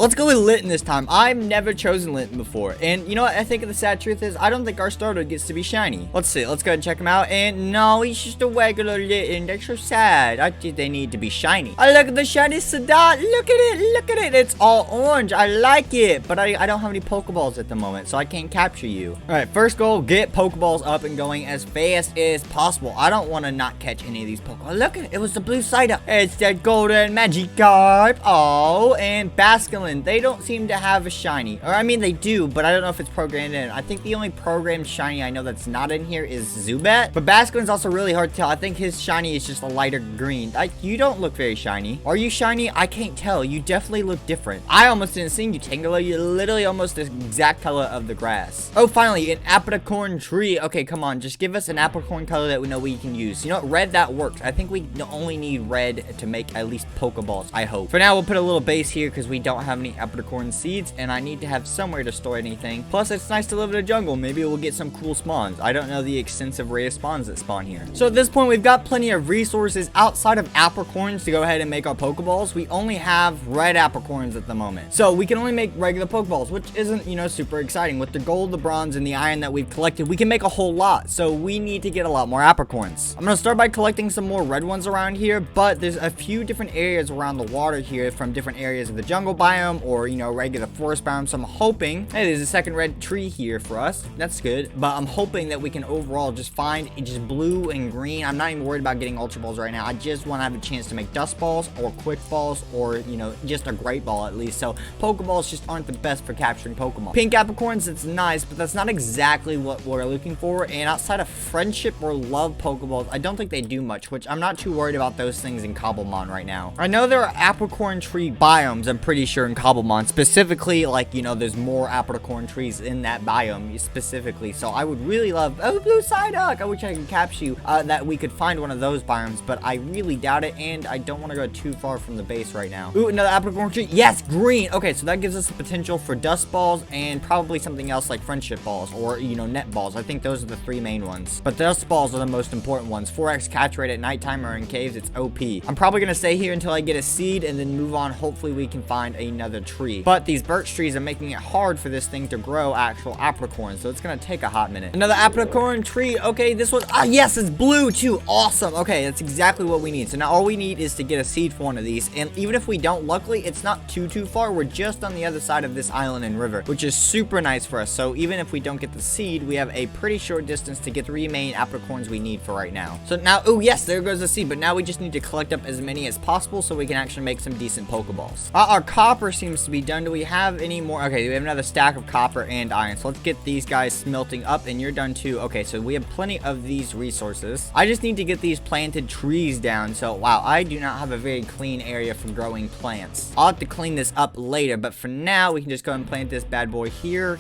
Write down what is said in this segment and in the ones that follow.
Let's go with Linton this time. I've never chosen Linton before. And you know what I think the sad truth is? I don't think our starter gets to be shiny. Let's see. Let's go ahead and check him out. And no, he's just a regular Linton. That's so sad. I think they need to be shiny. Oh, look at the shiny Sadat. Look at it. Look at it. It's all orange. I like it. But I don't have any Pokeballs at the moment, so I can't capture you. All right, first goal, get Pokeballs up and going as fast as possible. I don't want to not catch any of these Pokeballs. Look at it. It was the blue side up. It's that golden Magikarp. Oh, and Basculin. They don't seem to have a shiny. Or, I mean, they do, but I don't know if it's programmed in. I think the only programmed shiny I know that's not in here is Zubat. But Basculin's also really hard to tell. I think his shiny is just a lighter green. You don't look very shiny. Are you shiny? I can't tell. You definitely look different. I almost didn't see you, Tangela. You're literally almost the exact color of the grass. Oh, finally, an apricorn tree. Okay, come on. Just give us an apricorn color that we know we can use. You know what? Red, that works. I think we only need red to make at least Pokeballs, I hope. For now, we'll put a little base here because we don't have any apricorn seeds, and I need to have somewhere to store anything. Plus, it's nice to live in a jungle. Maybe we'll get some cool spawns. I don't know the extensive array of spawns that spawn here. So at this point, we've got plenty of resources outside of apricorns to go ahead and make our Pokeballs. We only have red apricorns at the moment. So we can only make regular Pokeballs, which isn't, you know, super exciting. With the gold, the bronze, and the iron that we've collected, we can make a whole lot. So we need to get a lot more apricorns. I'm going to start by collecting some more red ones around here, but there's a few different areas around the water here from different areas of the jungle biome or, you know, regular forest biome. So I'm hoping, hey, there's a second red tree here for us. That's good. But I'm hoping that we can overall just find just blue and green. I'm not even worried about getting Ultra Balls right now. I just want to have a chance to make Dust Balls or Quick Balls or, you know, just a Great Ball at least. So Pokeballs just aren't the best for capturing Pokemon. Pink apricorns, it's nice, but that's not exactly what we're looking for. And outside of friendship or love Pokeballs, I don't think they do much, which I'm not too worried about those things in Cobblemon right now. I know there are apricorn tree biomes, I'm pretty sure, in Cobblemon. Specifically, like, you know, there's more apricorn trees in that biome specifically. So I would really love, oh, blue Psyduck, I wish I could capture you, that we could find one of those biomes, but I really doubt it, and I don't want to go too far from the base right now. Ooh, another apricorn tree. Yes, green. Okay, so that gives us the potential for Dust Balls and probably something else like Friendship Balls or, you know, Net Balls. I think those are the three main ones. But Dust Balls are the most important ones. 4x catch rate at nighttime or in caves, it's OP. I'm probably going to stay here until I get a seed and then move on. Hopefully we can find another tree. But these birch trees are making it hard for this thing to grow actual apricorns, so it's going to take a hot minute. Another apricorn tree. Okay, this one. Ah, yes, it's blue too. Awesome. Okay, that's exactly what we need. So now all we need is to get a seed for one of these. And even if we don't, luckily, it's not too far. We're just on the other side of this island and river, which is super nice for us. So even if we don't get the seed, we have a pretty short distance to get 3 main apricorns we need for right now. So now, oh yes, there goes the seed. But now we just need to collect up as many as possible so we can actually make some decent Pokeballs. Our copper seems to be done. Do we have any more? Okay, we have another stack of copper and iron. So let's get these guys smelting up, and you're done too. Okay, so we have plenty of these resources. I just need to get these planted trees down. So wow, I do not have a very clean area for growing plants. I'll have to clean this up later, but for now we can just go and plant this bad boy here,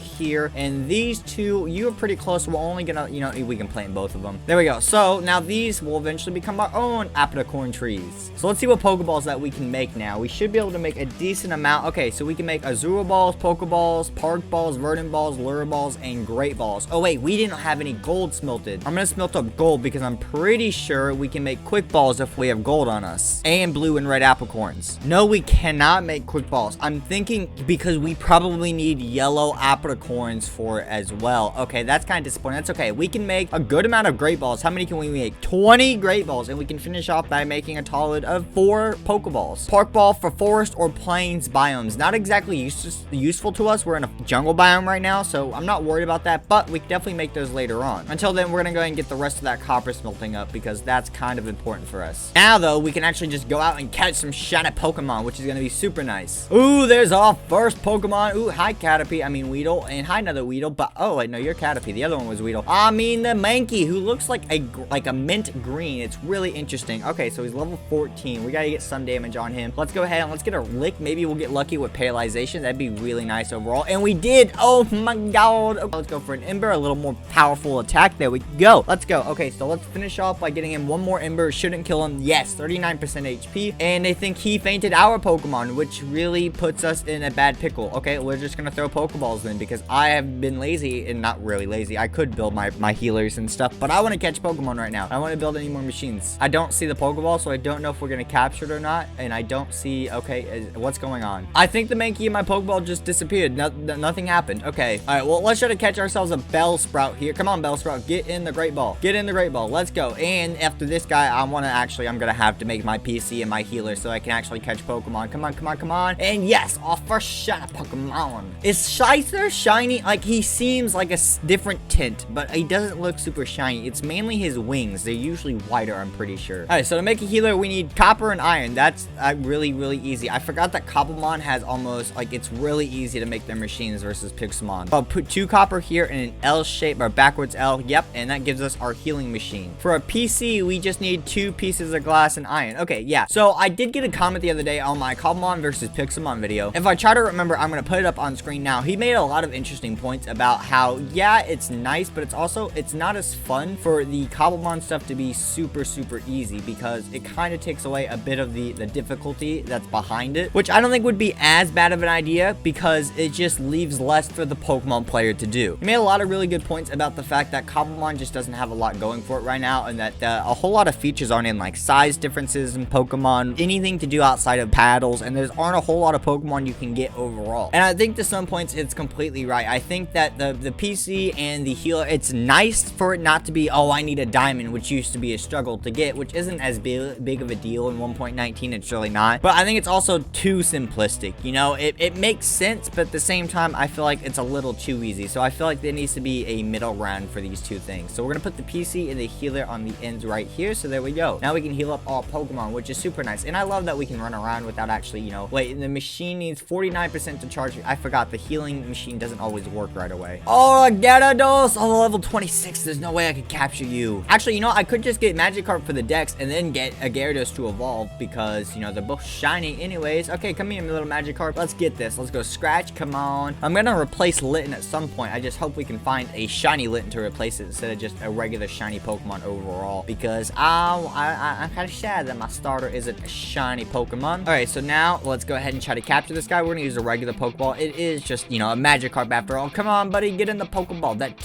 and these two, you are pretty close. We're only gonna, you know, we can plant both of them. There we go. So now these will eventually become our own apricorn trees. So let's see what Pokeballs that we can make now. We should be able to make a decent amount. Okay, so we can make Azure Balls, Pokeballs, Park Balls, Verdant Balls, Lure Balls, and Great Balls. Oh wait, we didn't have any gold smelted. I'm gonna smelt up gold because I'm pretty sure we can make Quick Balls if we have gold on us. And blue and red apricorns. No, we cannot make Quick Balls. I'm thinking because we probably need yellow apricorns for it as well. Okay, that's kind of disappointing. That's okay. We can make a good amount of Great Balls. How many can we make? 20 Great Balls. And we can finish off by making a total of 4 Pokeballs. Park Ball for forest or plains biomes. Not exactly useful to us. We're in a jungle biome right now, so I'm not worried about that, but we can definitely make those later on. Until then, we're gonna go ahead and get the rest of that copper smelting up because that's kind of important for us. Now though, we can actually just go out and catch some shiny Pokemon, which is gonna be super nice. Ooh, there's our first Pokemon. Ooh, hi Caterpie. I mean Weedle, and hi another Weedle, but oh wait, no, you're Caterpie. The other one was Weedle. I mean the Mankey, who looks like a mint green. It's really interesting. Okay, so he's level 14. We gotta get some damage on him. Let's go ahead and let's get a lick. Maybe we'll get lucky with paralyzation. That'd be really nice overall. And we did. Oh my god. Okay, let's go for an Ember, a little more powerful attack. There we go. Let's go. Okay, so let's finish off by getting him one more Ember. Shouldn't kill him. Yes, 39% HP. And I think he fainted our Pokemon, which really puts us in a bad pickle. Okay, we're just gonna throw Pokeballs then because I have been lazy, and not really lazy. I could build my healers and stuff, but I want to catch Pokemon right now. I want to build any more machines. I don't see the Pokeball, so I don't know if we're gonna capture it or not. And I don't see, okay, what's going on? I think the Mankey in my Pokeball just disappeared. Nothing happened. Okay. All right, well, let's try to catch ourselves a Bellsprout here. Come on, Bellsprout. Get in the Great Ball. Get in the Great Ball. Let's go. And after this guy, I'm going to have to make my PC and my healer so I can actually catch Pokemon. Come on, come on, come on. And yes, our first shiny Pokemon. Is Scyther shiny? Like, he seems like a different tint, but he doesn't look super shiny. It's mainly his wings. They're usually whiter, I'm pretty sure. All right, so to make a healer, we need copper and iron. That's really, really easy. I forgot that Cobblemon has almost, like, it's really easy to make their machines versus Pixelmon. I'll put 2 copper here in an L shape, or backwards L. Yep, and that gives us our healing machine. For a PC, we just need 2 pieces of glass and iron. Okay, yeah. So I did get a comment the other day on my Cobblemon versus Pixelmon video. If I try to remember, I'm going to put it up on screen now. He made a lot of interesting points about how, yeah, it's nice, but it's not as fun for the Cobblemon stuff to be super, super easy, because it kind of takes away a bit of the difficulty that's behind it, which I don't think would be as bad of an idea, because it just leaves less for the Pokemon player to do. He made a lot of really good points about the fact that Cobblemon just doesn't have a lot going for it right now, and that a whole lot of features aren't in, like size differences in Pokemon, anything to do outside of paddles, and there's aren't a whole lot of Pokemon you can get overall. And I think to some points it's completely right. I think that the PC and the healer, it's nice for it not to be, oh, I need a diamond, which used to be a struggle to get, which isn't as big of a deal in 1.19. It's really not. But I think it's also too simplistic. You know, it makes sense, but at the same time, I feel like it's a little too easy. So I feel like there needs to be a middle ground for these two things. So we're gonna put the PC and the healer on the ends right here. So there we go. Now we can heal up all Pokemon, which is super nice. And I love that we can run around without actually, you know, wait, the machine needs 49% to charge. I forgot the healing machine doesn't always work right away. Oh, Gyarados! Oh, level 26. There's no way I could capture you. Actually, you know, I could just get Magikarp for the Dex and then get a Gyarados to evolve, because, you know, they're both shiny anyways. Okay, come here, my little Magikarp. Let's get this. Let's go Scratch. Come on. I'm gonna replace Litten at some point. I just hope we can find a shiny Litten to replace it instead of just a regular shiny Pokemon overall, because I'm kind of sad that my starter isn't a shiny Pokemon. All right, so now let's go ahead and try to capture this guy. We're gonna use a regular Pokeball. It is just, you know, a Magikarp after all. Come on, buddy, get in the Pokeball. That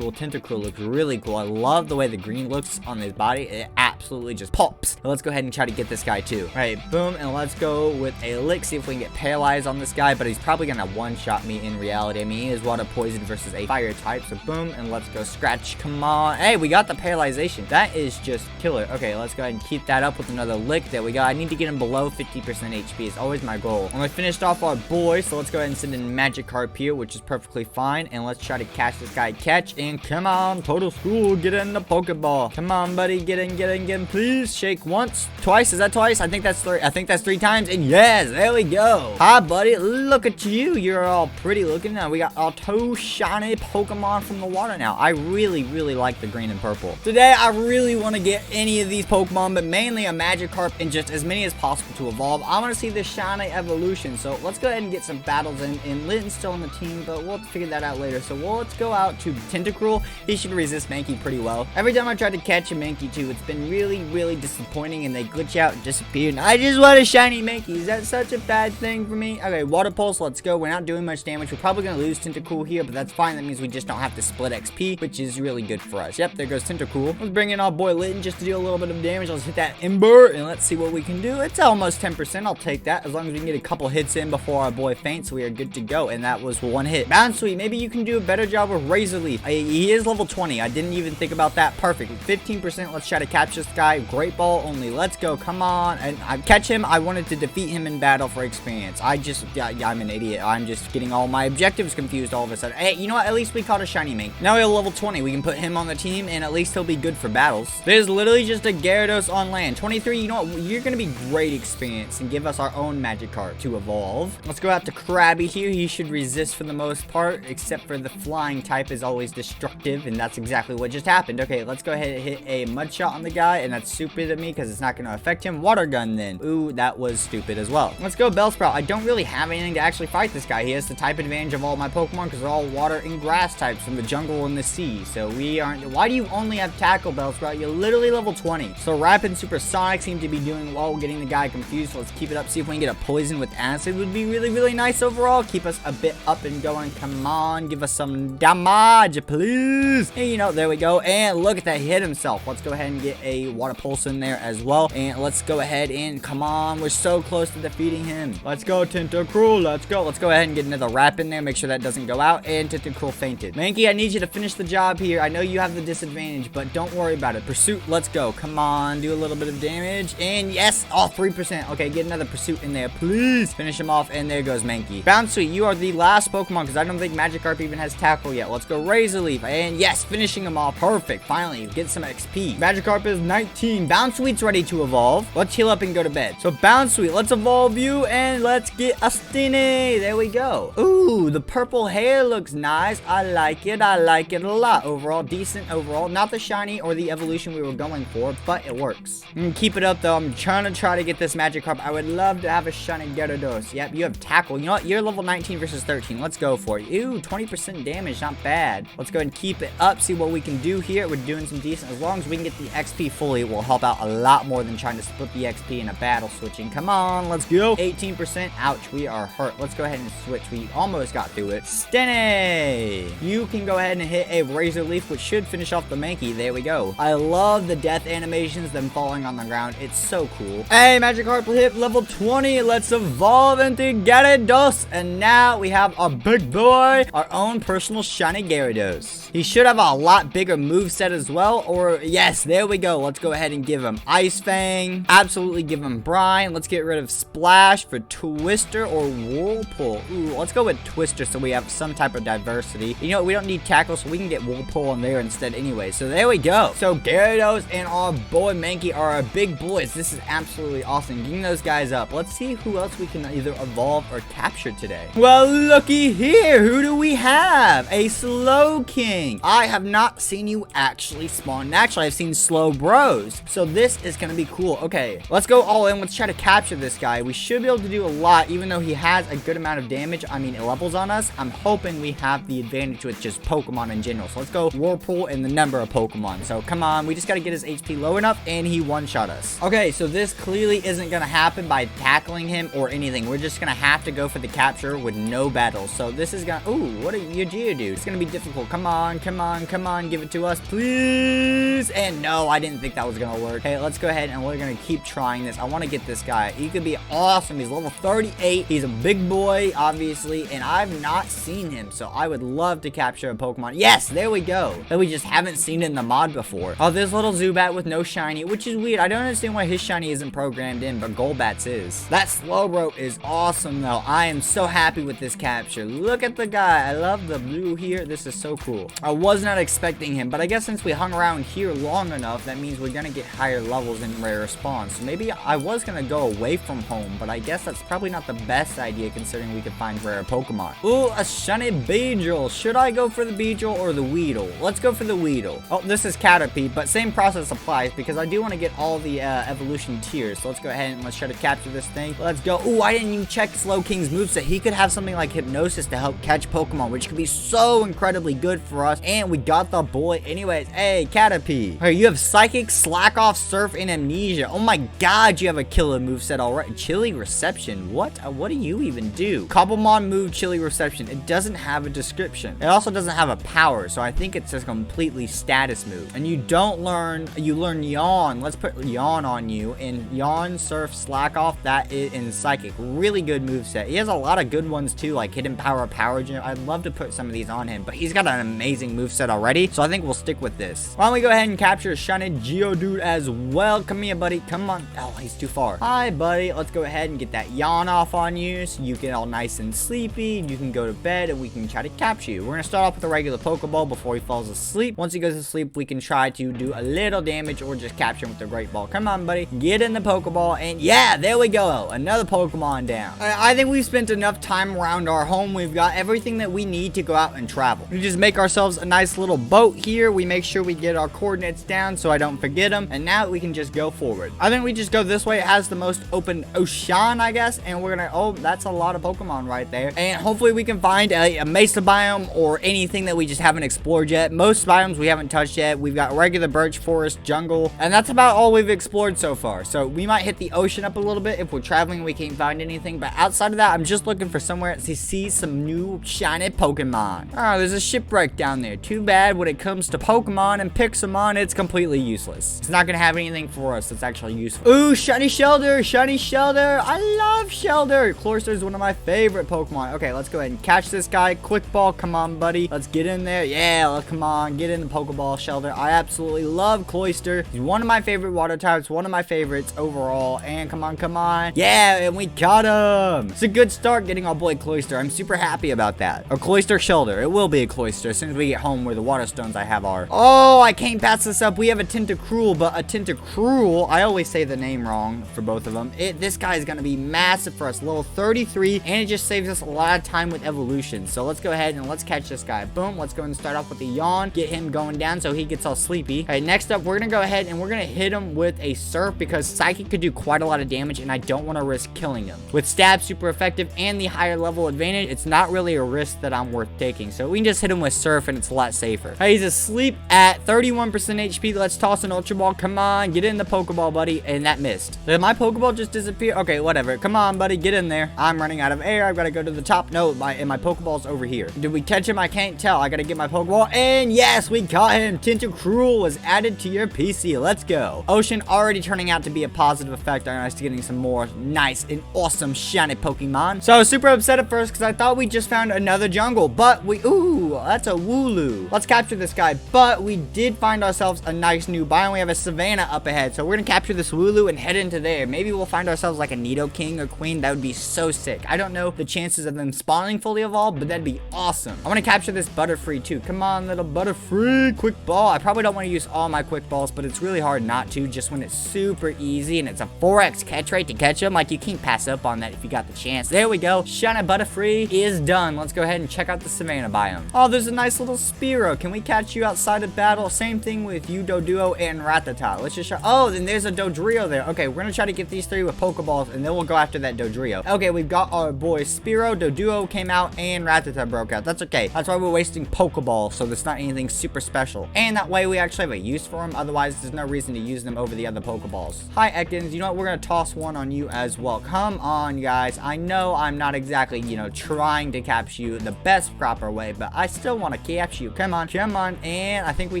Tentacruel looks really cool. I love the way the green looks on his body. It absolutely just pops. So let's go ahead and try to get this guy too. All right, boom, and let's go with a lick, see if we can get paralyzed on this guy, but he's probably gonna one-shot me in reality. I mean, he is water poison versus a fire type, so boom, and let's go Scratch. Come on. Hey, we got the paralyzation. That is just killer. Okay, let's go ahead and keep that up with another lick. There we go. I need to get him below 50% HP. It's always my goal. And we finished off our boy, so let's go ahead and send in Magikarp here, which is perfectly fine, and let's try to catch this guy. Catch, and come on, Total School, get in the Pokeball. Come on, buddy, get in, please. Shake once, twice. Is that twice? I think that's 3. I think that's 3 times, and yes, there we go. Hi, buddy, look at you. You're all pretty looking. Now we got our 2 shiny Pokemon from the water now. I really, really like the green and purple. Today, I really want to get any of these Pokemon, but mainly a Magikarp and just as many as possible to evolve. I want to see the shiny evolution, so let's go ahead and get some battles in. And Litten's still on the team, but we'll have to figure that out later. So let's go out to Tentacruel. He should resist Mankey pretty well. Every time I try to catch a Mankey too, it's been really, really disappointing, and they glitch out and disappear. And I just want a shiny Mankey. Is that such a bad thing for me? Okay, Water Pulse, let's go. We're not doing much damage. We're probably going to lose Tentacruel here, but that's fine. That means we just don't have to split XP, which is really good for us. Yep, there goes Tentacruel. Let's bring in our boy Litten just to do a little bit of damage. Let's hit that Ember, and let's see what we can do. It's almost 10%. I'll take that. As long as we can get a couple hits in before our boy faints, we are good to go. And that was 1 hit. Bounce Sweep, maybe you can do a better job with Razor Leaf. He is level 20. I didn't even think about that. Perfect. 15%. Let's try to catch this guy. Great Ball only. Let's go. Come on. And I catch him. I wanted to defeat him in battle for experience. I'm an idiot. I'm just getting all my objectives confused all of a sudden. Hey, you know what? At least we caught a shiny Mink. Now we have level 20. We can put him on the team, and at least he'll be good for battles. There's literally just a Gyarados on land. 23, you know what? You're going to be great experience and give us our own Magikarp to evolve. Let's go out to Krabby here. He should resist for the most part, except for the flying type is always destructive, and that's exactly what just happened. Okay, let's go ahead and hit a Mud Shot on the guy, and that's stupid of me because it's not going to affect him. Water Gun then. Ooh, that was stupid as well. Let's go Bellsprout. I don't really have anything to actually fight this guy. He has the type advantage of all my Pokemon because they're all water and grass types from the jungle and the sea. So we aren't... Why do you only have Tackle, Bellsprout? You're literally level 20. So Rapid and Supersonic seem to be doing well, getting the guy confused. So let's keep it up. See if we can get a Poison with Acid. Would be really, really nice overall. Keep us a bit up and going. Come on. Give us some damage, please. And, you know, there we go. And look at that. He hit himself. Let's go ahead and get a a water pulse in there as well. And let's go ahead and come on. We're so close to defeating him. Let's go, Tentacruel. Let's go. Let's go ahead and get another wrap in there. Make sure that doesn't go out. And Tentacruel fainted. Mankey, I need you to finish the job here. I know you have the disadvantage, but don't worry about it. Pursuit, let's go. Come on. Do a little bit of damage. And yes, all 3%. Okay, get another Pursuit in there, please. Finish him off. And there goes Mankey. Bounsweet, you are the last Pokemon because I don't think Magikarp even has Tackle yet. Let's go Razor Leaf. And yes, finishing him off. Perfect. Finally, get some XP. Magikarp is 19. Bounsweet's ready to evolve. Let's heal up and go to bed. So Bounsweet, let's evolve you and let's get a Stine. There we go. Ooh, the purple hair looks nice. I like it. I like it a lot. Overall, decent overall. Not the shiny or the evolution we were going for, but it works. Keep it up though. I'm trying to get this Magikarp. I would love to have a shiny Gyarados. Yep, you have Tackle. You know what? You're level 19 versus 13. Let's go for it. Ooh, 20% damage. Not bad. Let's go ahead and keep it up. See what we can do here. We're doing some decent. As long as we can get the XP fully, it will help out a lot more than trying to split the XP in a battle switching. Come on, let's go. 18%. Ouch, we are hurt. Let's go ahead and switch. We almost got through it. Stene, you can go ahead and hit a Razor Leaf, which should finish off the Mankey. There we go. I love the death animations, them falling on the ground. It's so cool. Hey, Magikarp hit level 20. Let's evolve into Gyarados. And now we have our big boy, our own personal shiny Gyarados. He should have a lot bigger moveset as well. Or, yes, there we go. Let's go ahead and give him Ice Fang. Absolutely give him Brine. Let's get rid of Splash for Twister or Whirlpool. Ooh, let's go with Twister so we have some type of diversity. You know what? We don't need Tackle, so we can get Whirlpool in there instead anyway. So there we go. So Gyarados and our boy Mankey are our big boys. This is absolutely awesome. Getting those guys up. Let's see who else we can either evolve or capture today. Well, looky here. Who do we have? A Slowking. I have not seen you actually spawn. Actually, I've seen Slowbros. So this is going to be cool. Okay, let's go all in. Let's try to capture this guy. We should be able to do a lot, even though he has a good amount of damage. I mean, it levels on us. I'm hoping we have the advantage with just Pokemon in general. So let's go Whirlpool and the number of Pokemon. So come on, we just got to get his HP low enough, and he one-shot us. Okay, so this clearly isn't going to happen by tackling him or anything. We're just going to have to go for the capture with no battles. So this is going to... Ooh, what are you Geodude? It's going to be difficult. Come on, come on, come on. Give it to us, please. And no, I didn't think that was going to work. Okay, let's go ahead and we're going to keep trying this. I want to get this guy. He could be awesome. He's level 38. He's a big boy, obviously, and I've not seen him, so I would love to capture a Pokemon. Yes, there we go. That we just haven't seen in the mod before. Oh, this little Zubat with no shiny, which is weird. I don't understand why his shiny isn't programmed in, but Golbat's is. That Slowbro is awesome, though. I am so happy with this capture. Look at the guy. I love the blue here. This is so cool. I was not expecting him, but I guess since we hung around here long enough, that means we're gonna get higher levels in rare spawns. So maybe I was gonna go away from home, but I guess that's probably not the best idea considering we could find rare Pokemon. Ooh, a shiny Beedrill. Should I go for the Beedrill or the Weedle? Let's go for the Weedle. Oh, this is Caterpie, but same process applies because I do want to get all the evolution tiers. So let's go ahead and let's try to capture this thing. Let's go. Ooh, I didn't even check Slowking's moveset. He could have something like Hypnosis to help catch Pokemon, which could be so incredibly good for us. And we got the boy. Anyways, hey, Caterpie. Hey, you have Psychic, Slack Off, Surf, and Amnesia. Oh my god, you have a killer moveset already. Chilly Reception. What do you even do? Cobblemon move Chilly Reception. It doesn't have a description. It also doesn't have a power, so I think it's a completely status move. And you don't learn, you learn Yawn. Let's put Yawn on you. And Yawn, Surf, Slack Off, that is in Psychic. Really good moveset. He has a lot of good ones too, like Hidden Power, Power Gem. I'd love to put some of these on him, but he's got an amazing moveset already, so I think we'll stick with this. Why don't we go ahead and capture a shiny Geodude as well? Come here, buddy. Come on. Oh, he's too far. Hi, buddy. Let's go ahead and get that Yawn off on you so you get all nice and sleepy. You can go to bed and we can try to capture you. We're going to start off with a regular Pokeball before he falls asleep. Once he goes to sleep, we can try to do a little damage or just capture him with the Great Ball. Come on, buddy. Get in the Pokeball, and yeah, there we go. Another Pokemon down. I think we've spent enough time around our home. We've got everything that we need to go out and travel. We just make ourselves a nice little boat here. We make sure we get our coordinates down so I don't forget them, and now we can just go forward. I think we just go this way. It has the most open ocean, I guess, and we're gonna, oh, that's a lot of Pokemon right there, and hopefully we can find a Mesa biome or anything that we just haven't explored yet. Most biomes we haven't touched yet. We've got regular birch forest, jungle, and that's about all we've explored so far. So we might hit the ocean up a little bit if we're traveling and we can't find anything, but outside of that, I'm just looking for somewhere to see some new shiny Pokemon. Oh, there's a shipwreck down there. Too bad when it comes to Pokemon and Pixelmon, it's completely useless. useless. It's not gonna have anything for us that's actually useful. Ooh, shiny Shelder, shiny Shelder. I love Shelder. Cloyster is one of my favorite Pokemon. Okay, let's go ahead and catch this guy. Quick ball, come on, buddy. Let's get in there. Yeah, come on, get in the Pokeball, Shelder. I absolutely love Cloyster. He's one of my favorite water types, one of my favorites overall. And come on, come on. Yeah, and we got him. It's a good start getting our boy Cloyster. I'm super happy about that. A Cloyster Shelder. It will be a Cloyster as soon as we get home where the water stones I have are. Oh, I can't pass this up. We have a Tentacruel, but a Tentacruel, I always say the name wrong for both of them. This guy is going to be massive for us. Level 33, and it just saves us a lot of time with evolution. So let's go ahead and let's catch this guy. Boom. Let's go and start off with a yawn. Get him going down so he gets all sleepy. All right, next up, we're going to go ahead and we're going to hit him with a Surf because Psychic could do quite a lot of damage, and I don't want to risk killing him. With Stab, super effective, and the higher level advantage, it's not really a risk that I'm worth taking. So we can just hit him with Surf, and it's a lot safer. All right, he's asleep at 31% HP. Let's toss an Ultra Ball. Come on, get in the Pokeball, buddy. And that missed. Did my Pokeball just disappear? Okay, whatever. Come on, buddy, get in there. I'm running out of air. I've got to go to the top. No, my Pokeball's over here. Did we catch him? I can't tell. I got to get my Pokeball. And yes, we got him. Tentacruel was added to your PC. Let's go. Ocean already turning out to be a positive effect on us getting some more nice and awesome shiny Pokemon. So I was super upset at first because I thought we just found another jungle, but ooh, that's a Wooloo. Let's capture this guy, but we did find ourselves a nice new biome. We have a Savannah up ahead, so we're gonna capture this Wooloo and head into there. Maybe we'll find ourselves like a Nidoking or Queen. That would be so sick. I don't know the chances of them spawning fully evolved, but that'd be awesome. I want to capture this Butterfree too. Come on, little Butterfree. Quick ball. I probably don't want to use all my quick balls, but it's really hard not to just when it's super easy and it's a 4x catch rate to catch them. Like, you can't pass up on that if you got the chance. There we go. Shiny Butterfree is done. Let's go ahead and check out the Savannah biome. Oh, there's a nice little Spearow. Can we catch you outside of battle? Same thing with you, Doduo, and Rattata. Let's just show. Oh, then there's a Dodrio there. Okay, we're gonna try to get these three with Pokeballs, and then we'll go after that Dodrio. Okay, we've got our boy Spearow, Doduo came out, and Rattata broke out. That's okay. That's why we're wasting Pokeballs, so there's not anything super special. And that way we actually have a use for them. Otherwise, there's no reason to use them over the other Pokeballs. Hi, Ekans. You know what? We're gonna toss one on you as well. Come on, guys. I know I'm not exactly, trying to capture you the best proper way, but I still want to capture you. Come on, come on. And I think we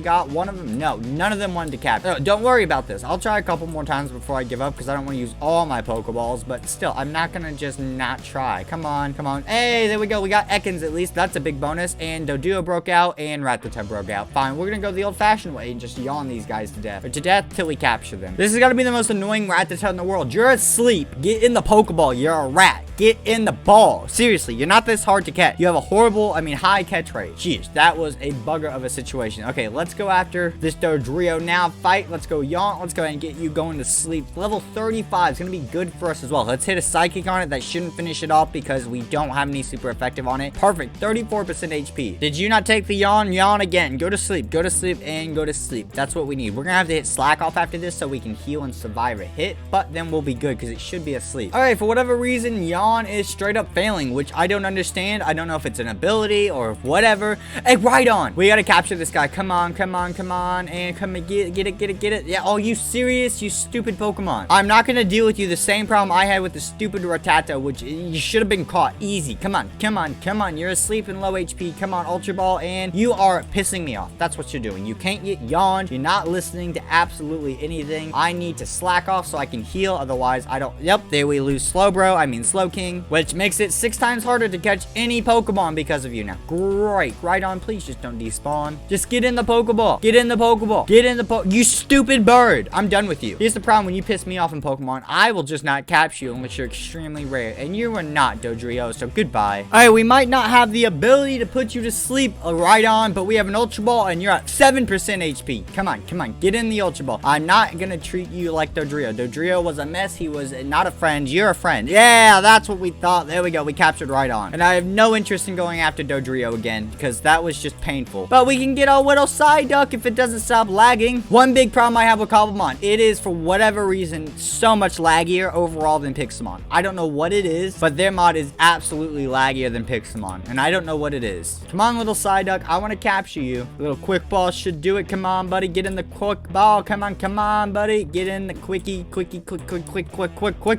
got one of them. No, none of them wanted to capture. Oh, don't worry about this. I'll try a couple more times before I give up because I don't want to use all my Pokeballs, but still, I'm not gonna just not try. Come on, come on. Hey, there we go. We got Ekans at least. That's a big bonus. And Doduo broke out and Rattata broke out. Fine, we're gonna go the old-fashioned way and just yawn these guys to death. Or to death till we capture them. This is gonna be the most annoying Rattata in the world. You're asleep. Get in the Pokeball. You're a rat. Get in the ball. Seriously, you're not this hard to catch. You have a horrible, high catch rate. Jeez, that was a bugger of a situation. Okay, let's go after this Dodrio now. Fight. Let's go yawn. Let's go ahead and get you going to sleep. Level 35 is going to be good for us as well. Let's hit a Psychic on it. That shouldn't finish it off because we don't have any super effective on it. Perfect. 34% HP. Did you not take the yawn? Yawn again. Go to sleep. Go to sleep and go to sleep. That's what we need. We're going to have to hit Slack off after this so we can heal and survive a hit, but then we'll be good because it should be asleep. All right, for whatever reason, yawn is straight up failing, which I don't understand. I don't know if it's an ability or whatever. Hey, Rhydon! We gotta capture this guy. Come on, come on, come on. And come and get it. Yeah, oh, you serious? You stupid Pokemon. I'm not gonna deal with you the same problem I had with the stupid Rattata, which you should have been caught. Easy. Come on, come on, come on. You're asleep and low HP. Come on, Ultra Ball, and you are pissing me off. That's what you're doing. You can't get yawned. You're not listening to absolutely anything. I need to slack off so I can heal. Otherwise, I don't. Yep, there we lose Slow King, which makes it 6 times harder to catch any Pokemon because of you now. Great. Rhydon, please just don't despawn. Just get in the Pokeball. Get in the Pokeball. Get in the You stupid bird. I'm done with you. Here's the problem when you piss me off in Pokemon. I will just not capture you unless you're extremely rare. And you are not, Dodrio, so goodbye. Alright, we might not have the ability to put you to sleep, Rhydon, but we have an Ultra Ball and you're at 7% HP. Come on, come on. Get in the Ultra Ball. I'm not gonna treat you like Dodrio. Dodrio was a mess. He was not a friend. You're a friend. Yeah, that's what we thought. There we go. We captured Rhydon. And I have no interest in going after Dodrio again because that was just painful. But we can get our little Psyduck if it doesn't stop lagging. One big problem I have with Cobblemon. It is, for whatever reason, so much laggier overall than Pixelmon. I don't know what it is, but their mod is absolutely laggier than Pixelmon. And I don't know what it is. Come on, little Psyduck. I want to capture you. Little quick ball should do it. Come on, buddy. Get in the quick ball. Come on, buddy. Get in the quick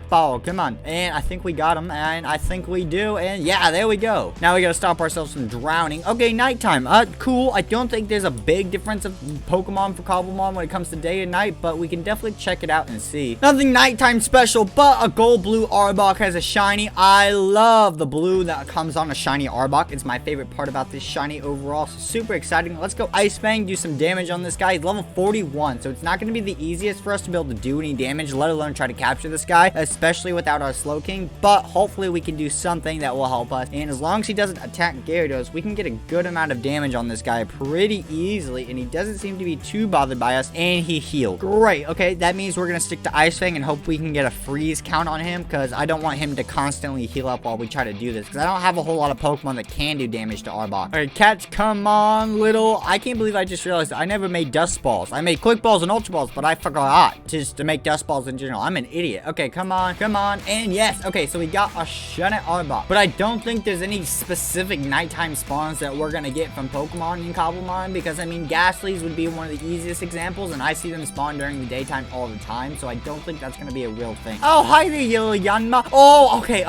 ball. Come on. And I think we got got him, and I think we do, and yeah, there we go. Now we gotta stop ourselves from drowning. Okay, nighttime. Cool. I don't think there's a big difference of Pokemon for Cobblemon when it comes to day and night, but we can definitely check it out and see. Nothing nighttime special, but a gold blue Arbok has a shiny. I love the blue that comes on a shiny Arbok. It's my favorite part about this shiny overall. So super exciting. Let's go Ice Fang, do some damage on this guy. He's level 41, so it's not going to be the easiest for us to be able to do any damage, let alone try to capture this guy, especially without our Slowking, but hopefully we can do something that will help us. And as long as he doesn't attack Gyarados, we can get a good amount of damage on this guy pretty easily, and he doesn't seem to be too bothered by us, and he healed. Great. Okay, that means we're going to stick to Ice Fang and hope we can get a freeze count on him, because I don't want him to constantly heal up while we try to do this, because I don't have a whole lot of Pokemon that can do damage to Arbok. Alright, catch, come on, little. I can't believe I just realized I never made Dust Balls. I made Quick Balls and Ultra Balls, but I forgot just to make Dust Balls in general. I'm an idiot. Okay, come on, and yes. Okay, so we got a Shunnet Arbok, but I don't think there's any specific nighttime spawns that we're gonna get from Pokemon in Cobblemon, because I mean, Ghastlies would be one of the easiest examples, and I see them spawn during the daytime all the time, so I don't think that's gonna be a real thing. Oh, hi there, yellow Yanma. Oh, okay.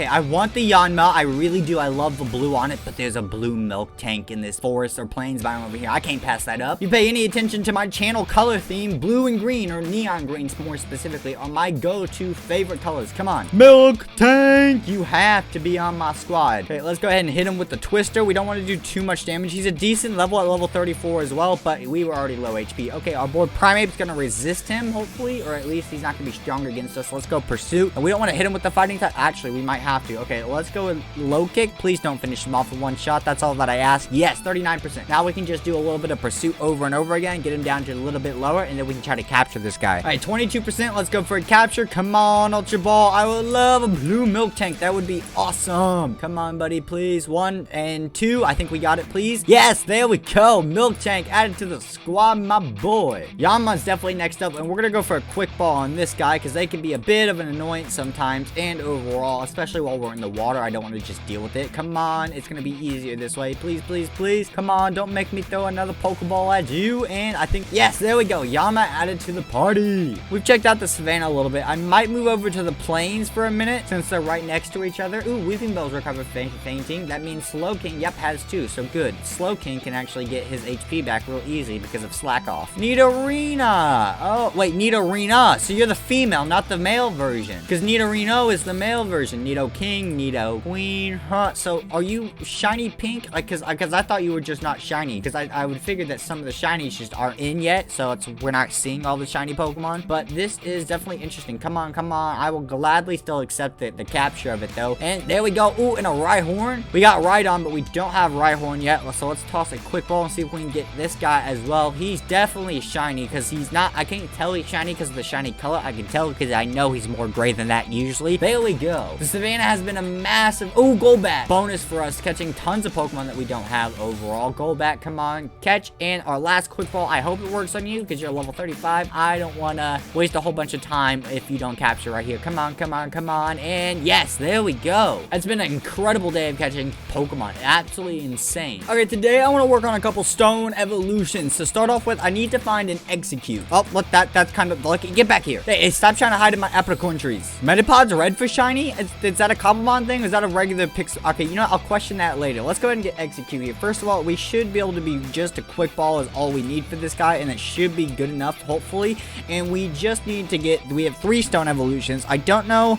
I want the Yanma. I really do. I love the blue on it, but there's a blue milk tank in this forest or plains biome over here. I can't pass that up. You pay any attention to my channel color theme, blue and green, or neon greens more specifically, are my go-to favorite colors. Come on. Milk tank! You have to be on my squad. Okay, let's go ahead and hit him with the Twister. We don't want to do too much damage. He's a decent level at level 34 as well, but we were already low HP. Okay, our board Primeape's gonna resist him, hopefully, or at least he's not gonna be strong against us. Let's go Pursuit. And we don't want to hit him with the Fighting type. Actually, we might have to. Okay, let's go with Low Kick. Please don't finish him off with one shot. That's all that I ask. Yes, 39%. Now we can just do a little bit of Pursuit over and over again, get him down to a little bit lower, and then we can try to capture this guy. All right, 22%. Let's go for a capture. Come on, Ultra Ball. I would love a blue milk tank. That would be awesome. Come on, buddy, please. 1 and 2. I think we got it, please. Yes, there we go. Milk tank added to the squad, my boy. Yanma's definitely next up, and we're gonna go for a quick ball on this guy, because they can be a bit of an annoyance sometimes, and overall, especially while we're in the water, I don't want to just deal with it. Come on, it's gonna be easier this way. Please, please, please. Come on, don't make me throw another Pokeball at you. And I think, yes, there we go. Yanma added to the party. We've checked out the savannah a little bit. I might move over to the plains for a minute, since they're right next to each other. Ooh, Weeping Bell's recovered fainting. That means Slowking, yep, has 2, so good. Slowking can actually get his HP back real easy because of Slack Off. Nidorina. Oh, wait, Nidorina. So you're the female, not the male version. Because Nidorino is the male version. Nido King, Nido Queen, huh? So are you shiny pink? Like, cause I thought you were just not shiny. Because I would figure that some of the shinies just aren't in yet. So we're not seeing all the shiny Pokemon. But this is definitely interesting. Come on. I will gladly still accept the capture of it though. And there we go. Ooh, and a Rhyhorn. We got Rhydon, but we don't have Rhyhorn yet. So let's toss a quick ball and see if we can get this guy as well. He's definitely shiny because he's not, I can't tell he's shiny because of the shiny color. I can tell because I know he's more gray than that usually. There we go. The savannah has been a massive, oh, Golbat bonus for us, catching tons of Pokemon that we don't have overall. Golbat, come on, catch. And our last quick ball, I hope it works on you because you're level 35. I don't want to waste a whole bunch of time if you don't capture right here. Come on. And yes, there we go. It's been an incredible day of catching Pokemon. Absolutely insane. Okay, today I want to work on a couple stone evolutions. To start off with, I need to find an Execute. Oh, look, that's kind of lucky. Get back here. Hey, stop trying to hide in my apricorn trees. Metapod's red for shiny? Is that a Cobblemon thing? Or is that a regular Pixel? Okay, you know what? I'll question that later. Let's go ahead and get Execute here. First of all, we should be able to be just a quick ball is all we need for this guy, and it should be good enough, hopefully. And we just need to get, we have 3 stone evolutions. I don't know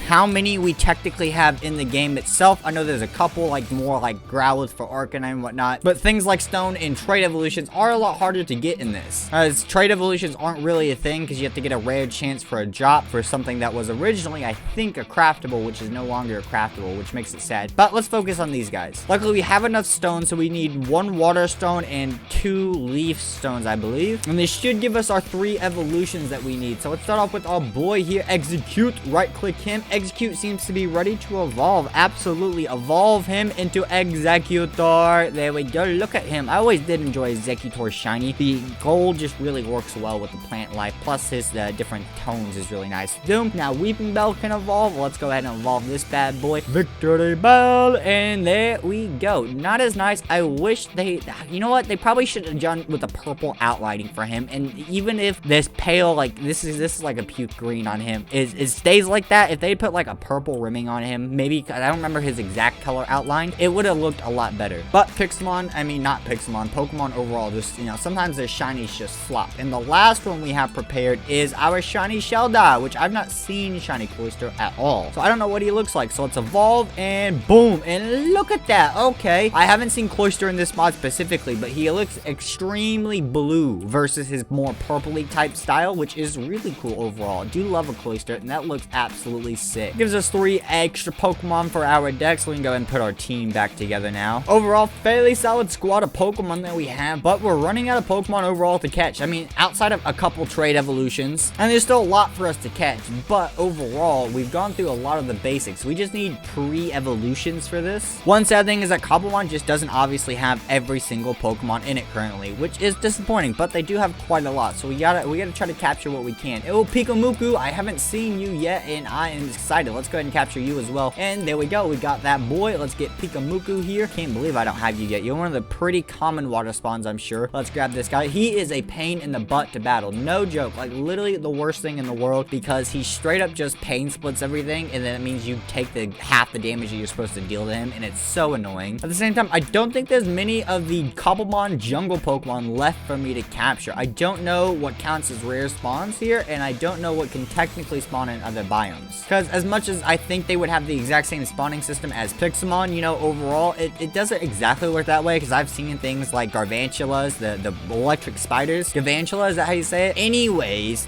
how many we technically have in the game itself. I know there's a couple, like more like Growlithe for Arcanine and whatnot, but things like stone and trait evolutions are a lot harder to get in this, as trait evolutions aren't really a thing because you have to get a rare chance for a drop for something that was originally, I think, a craftable, which is no longer a craftable, which makes it sad. But let's focus on these guys. Luckily, we have enough stone, so we need 1 water stone and 2 leaf stones, I believe, and this should give us our 3 evolutions that we need. So let's start off with our boy here, Execute. Right click him. Execute seems to be ready to evolve. Absolutely evolve him into Executor. There we go. Look at him. I always did enjoy Executor shiny. The gold just really works well with the plant life, plus his different tones is really nice. Boom. Now Weeping Bell can evolve. Let's go ahead and evolve this bad boy, Victory Bell, and there we go. Not as nice. I wish they, you know what, they probably should have done with a purple outlining for him. And even if this pale, like this is like a puke green on him, it stays like that. If they put like a purple rimming on him, maybe, I don't remember his exact color outline, it would have looked a lot better. But Pixelmon, I mean, not Pixelmon, Pokemon overall, just, you know, sometimes their shinies just flop. And the last one we have prepared is our shiny Shelda, which I've not seen shiny Cloyster at all. So I don't know what he looks like. So let's evolve, and boom, and look at that. Okay, I haven't seen Cloyster in this mod specifically, but he looks extremely blue versus his more purpley type style, which is really cool overall. I do love a Cloyster, and that looks absolutely sick. Gives us 3 extra Pokemon for our deck, so we can go ahead and put our team back together now. Overall, fairly solid squad of Pokemon that we have, but we're running out of Pokemon overall to catch. I mean, outside of a couple trade evolutions, and there's still a lot for us to catch, but overall, we've gone through a lot of the basics. We just need pre-evolutions for this. One sad thing is that Cobblemon just doesn't obviously have every single Pokemon in it currently, which is disappointing, but they do have quite a lot, so we gotta try to capture what we can. Oh, Pikamuku, I haven't seen you yet, and I am excited. Let's go ahead and capture you as well. And there we go, we got that boy. Let's get Pikamuku here. Can't believe I don't have you yet. You're one of the pretty common water spawns, I'm sure. Let's grab this guy. He is a pain in the butt to battle. No joke. Like, literally the worst thing in the world, because he straight up just pain splits everything, and then it means you take the half the damage that you're supposed to deal to him, and it's so annoying. At the same time, I don't think there's many of the Cobblemon jungle Pokemon left for me to capture. I don't know what counts as rare spawns here, and I don't know what can technically spawn in other biomes. Because as much as I think they would have the exact same spawning system as Pixelmon, you know, overall, it doesn't exactly work that way, because I've seen things like Garvantulas, the electric spiders. Garvantula, is that how you say it? Anyways,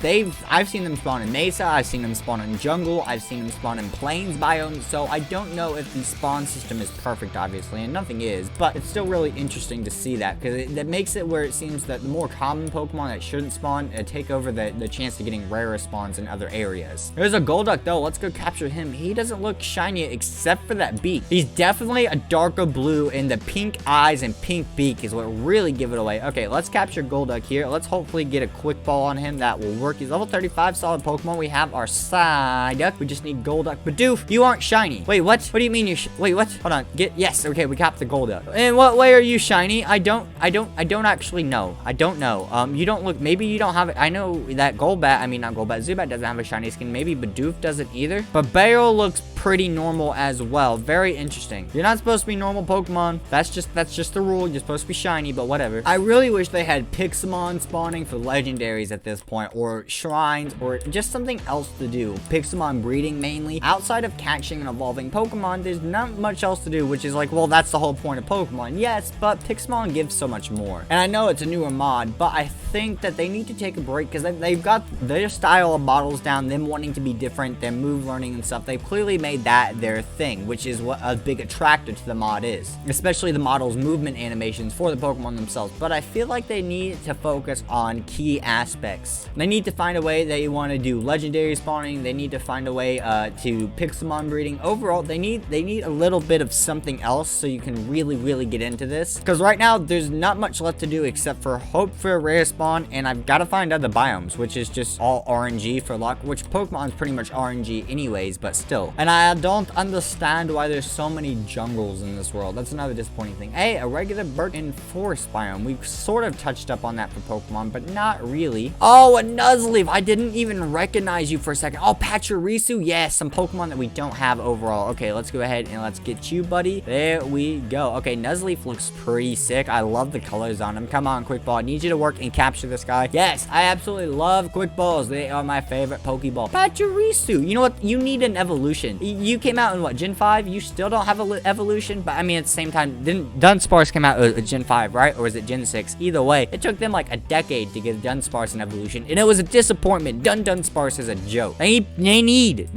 I've seen them spawn in Mesa, I've seen them spawn in jungle, I've seen them spawn in plains biomes, so I don't know if the spawn system is perfect, obviously, and nothing is, but it's still really interesting to see that, because that makes it where it seems that the more common Pokemon that shouldn't spawn take over the chance of getting rarer spawns in other areas. There's a Golduck though, let's go capture him. He doesn't look shiny except for that beak. He's definitely a darker blue, and the pink eyes and pink beak is what really give it away. Okay, let's capture Golduck here. Let's hopefully get a quick ball on him. That will work. He's level 35, solid Pokemon. We have our Psyduck. We just need Golduck. Bidoof, you aren't shiny. Wait, what? What do you mean you're wait, what? Hold on. Yes, okay, we capped the Golduck. In what way are you shiny? I don't actually know. I don't know. You don't look, maybe you don't have it. I know that Zubat doesn't have a shiny skin. Maybe Bidoof doesn't either. But Barrel looks pretty normal as well. Very interesting. You're not supposed to be normal Pokemon. That's just the rule. You're supposed to be shiny, but whatever. I really wish they had Pixelmon spawning for legendaries at this point, or shrines, or just something else to do. Pixelmon breeding mainly. Outside of catching and evolving Pokemon, there's not much else to do, which is like, well, that's the whole point of Pokemon. Yes, but Pixelmon gives so much more. And I know it's a newer mod, but I think that they need to take a break, because they've got their style of models down, them wanting to be different, their move learning and stuff. They've clearly made that their thing, which is what a big attractor to the mod is, especially the model's movement animations for the Pokemon themselves. But I feel like they need to focus on key aspects. They need to find a way they want to do legendary spawning. They need to find a way to Pixelmon breeding. Overall, they need a little bit of something else so you can really get into this, because right now there's not much left to do except for hope for a rare spawn, and I've got to find other biomes, which is just all RNG for luck, which Pokemon's pretty much RNG anyways, but still. And I don't understand why there's so many jungles in this world. That's another disappointing thing. Hey, a regular bird in forest biome. We've sort of touched up on that for Pokemon, but not really. Oh, a Nuzleaf. I didn't even recognize you for a second. Oh, Pachirisu. Yes, some Pokemon that we don't have overall. Okay, let's go ahead and let's get you, buddy. There we go. Okay, Nuzleaf looks pretty sick. I love the colors on him. Come on, Quick Ball. I need you to work and capture this guy. Yes, I absolutely love Quick Balls. They are my favorite Pokeball. Pachirisu. You know what? You need an evolution. You came out in what, Gen 5? You still don't have an evolution, but I mean, at the same time, didn't Dunsparce come out Gen 5, right? Or was it Gen 6? Either way, it took them like a decade to give Dunsparce an evolution, and it was a disappointment. Dunsparce is a joke. They need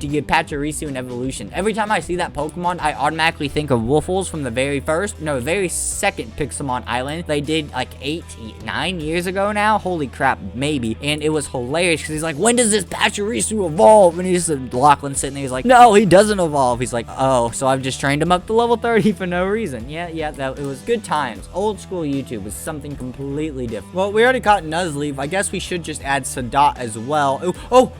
to give Pachirisu an evolution. Every time I see that Pokemon, I automatically think of Woofles from the very second Pixelmon Island they did like 9 years ago now. Holy crap, maybe. And it was hilarious because he's like, when does this Pachirisu evolve? And he's Lachlan sitting there, he's like, no, he doesn't evolve. He's like, oh, so I've just trained him up to level 30 for no reason. Yeah, it was good times. Old school YouTube was something completely different. Well, we already caught Nuzleaf. I guess we should just add Sadat as well.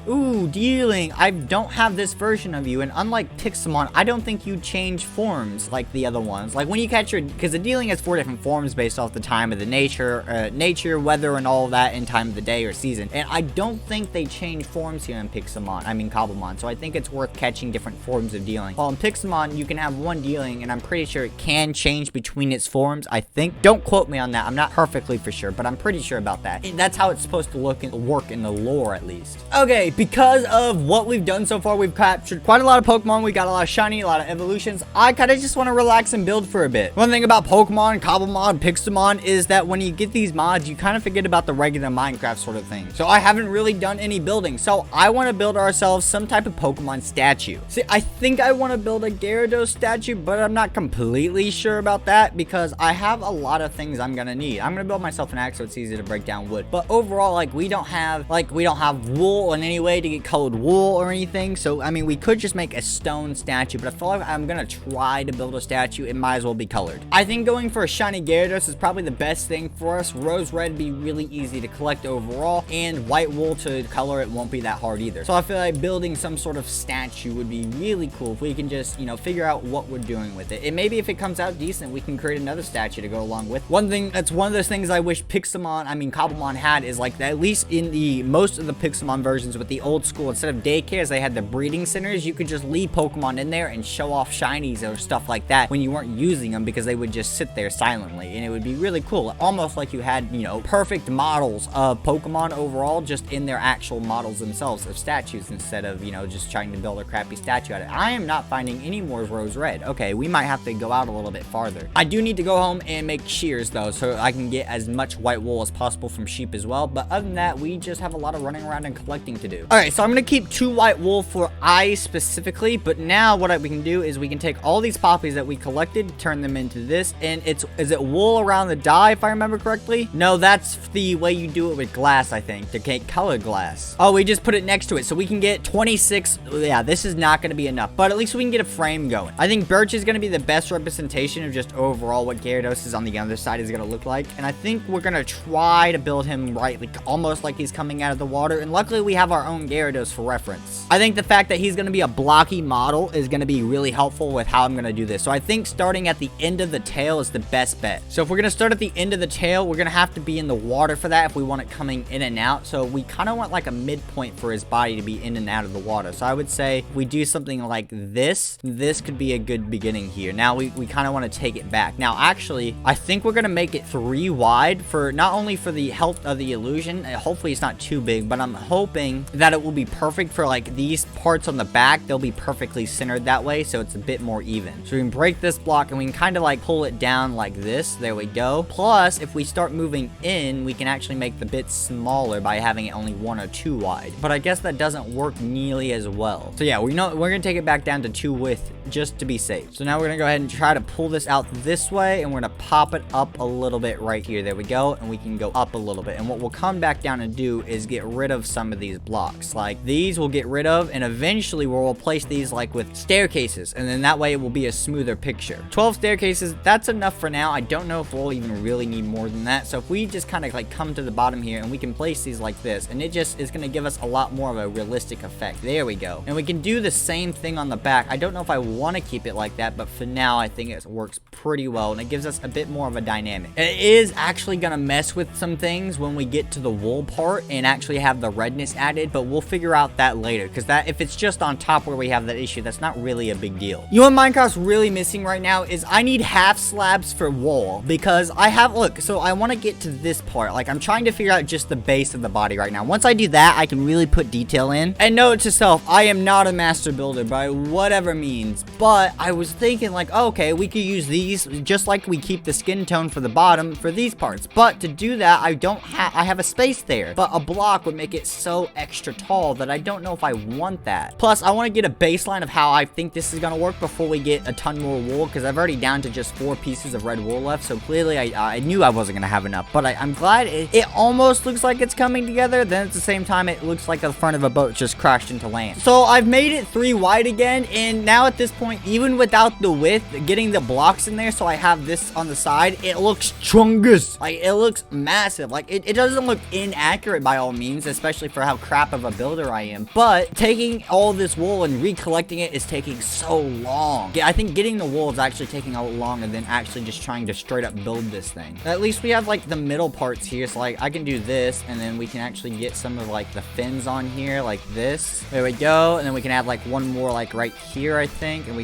Ooh, Dealing. I don't have this version of you, and unlike Pixelmon, I don't think you change forms like the other ones. Like when you catch because the Dealing has 4 different forms based off the time of the nature, weather, and all of that, in time of the day or season. And I don't think they change forms here in Cobblemon. So I think it's worth catching switching different forms of dealing. While in Pixelmon, you can have one dealing, and I'm pretty sure it can change between its forms, I think. Don't quote me on that. I'm not perfectly for sure, but I'm pretty sure about that. And that's how it's supposed to look and work in the lore, at least. Okay, because of what we've done so far, we've captured quite a lot of Pokemon. We got a lot of shiny, a lot of evolutions. I kind of just want to relax and build for a bit. One thing about Pokemon, Cobblemon, Pixelmon is that when you get these mods, you kind of forget about the regular Minecraft sort of thing. So I haven't really done any building. So I want to build ourselves some type of Pokemon statue. See, I think I want to build a Gyarados statue, but I'm not completely sure about that because I have a lot of things I'm going to need. I'm going to build myself an axe so it's easy to break down wood. But overall, like, we don't have wool in any way to get colored wool or anything. So, I mean, we could just make a stone statue, but I feel like I'm going to try to build a statue. It might as well be colored. I think going for a shiny Gyarados is probably the best thing for us. Rose red would be really easy to collect overall, and white wool to color it won't be that hard either. So I feel like building some sort of statue would be really cool if we can just, you know, figure out what we're doing with it. And maybe if it comes out decent, we can create another statue to go along with. One thing, that's one of those things I wish Cobblemon had is like, at least in the most of the Pixelmon versions with the old school, instead of daycares, they had the breeding centers. You could just leave Pokemon in there and show off shinies or stuff like that when you weren't using them, because they would just sit there silently, and it would be really cool. Almost like you had, you know, perfect models of Pokemon overall, just in their actual models themselves of statues, instead of, you know, just trying to build a crappy statue out of it. I am not finding any more Rose Red. Okay, we might have to go out a little bit farther. I do need to go home and make shears though, so I can get as much white wool as possible from sheep as well. But other than that, we just have a lot of running around and collecting to do. All right, so I'm gonna keep 2 white wool for eyes specifically, but now what we can do is we can take all these poppies that we collected, turn them into this, and is it wool around the dye, if I remember correctly? No, that's the way you do it with glass, I think, to get colored glass. Oh, we just put it next to it, so we can get 26. Yeah, this is not gonna be enough, but at least we can get a frame going. I think birch is gonna be the best representation of just overall what Gyarados is on the other side is gonna look like, and I think we're gonna try to build him right, like almost like he's coming out of the water, and luckily we have our own Gyarados for reference. I think the fact that he's gonna be a blocky model is gonna be really helpful with how I'm gonna do this. So I think starting at the end of the tail is the best bet. So if we're gonna start at the end of the tail, we're gonna have to be in the water for that if we want it coming in and out. So we kind of want like a midpoint for his body to be in and out of the water. So I would say if we do something like this could be a good beginning here. Now we kind of want to take it back. Now actually, I think we're gonna make it 3 wide for not only for the health of the illusion. Hopefully it's not too big, but I'm hoping that it will be perfect for like these parts on the back. They'll be perfectly centered that way, so it's a bit more even. So we can break this block and we can kind of like pull it down like this. There we go. Plus, if we start moving in, we can actually make the bit smaller by having it only 1 or 2 wide. But I guess that doesn't work nearly as well. So yeah, we're gonna take it back down to 2 width just to be safe. So now we're gonna go ahead and try to pull this out this way, and we're gonna pop it up a little bit right here. There we go. And we can go up a little bit. And what we'll come back down and do is get rid of some of these blocks. Like these we'll get rid of, and eventually we'll replace these like with staircases, and then that way it will be a smoother picture. 12 staircases, that's enough for now. I don't know if we'll even really need more than that. So if we just kind of like come to the bottom here and we can place these like this, and it just is going to give us a lot more of a realistic effect. There we go. And we can do the same thing on the back. I don't know if I want to keep it like that, but for now I think it works pretty well, and it gives us a bit more of a dynamic. It is actually going to mess with some things when we get to the wool part and actually have the redness added, but we'll figure out that later, because that if it's just on top where we have that issue, that's not really a big deal. You know what Minecraft's really missing right now is I need half slabs for wool, because I have, look, so I want to get to this part. Like I'm trying to figure out just the base of the body right now. Once I do that, I can really put detail in. And note to self, I am not a master builder by whatever means, but I was thinking like, oh, okay, we could use these just like we keep the skin tone for the bottom for these parts. But to do that, I have a space there, but a block would make it so extra tall that I don't know if I want that. Plus, I want to get a baseline of how I think this is going to work before we get a ton more wool, because I've already down to just 4 pieces of red wool left. So clearly I knew I wasn't going to have enough, but I'm glad it almost looks like it's coming together. Then at the same time, it looks like the front of a boat just crashed into land. So I've made it 3 wide again, and now at this point, even without the width, getting the blocks in there so I have this on the side, it looks chungus. Like it looks massive. Like it doesn't look inaccurate by all means, especially for how crap of a builder I am, but taking all this wool and recollecting it is taking so long. Yeah, I think getting the wool is actually taking a lot longer than actually just trying to straight up build this thing. At least we have like the middle parts here, so like I can do this, and then we can actually get some of like the fins on here like this. There we go. And then we can add have like one more like right here, I think, and we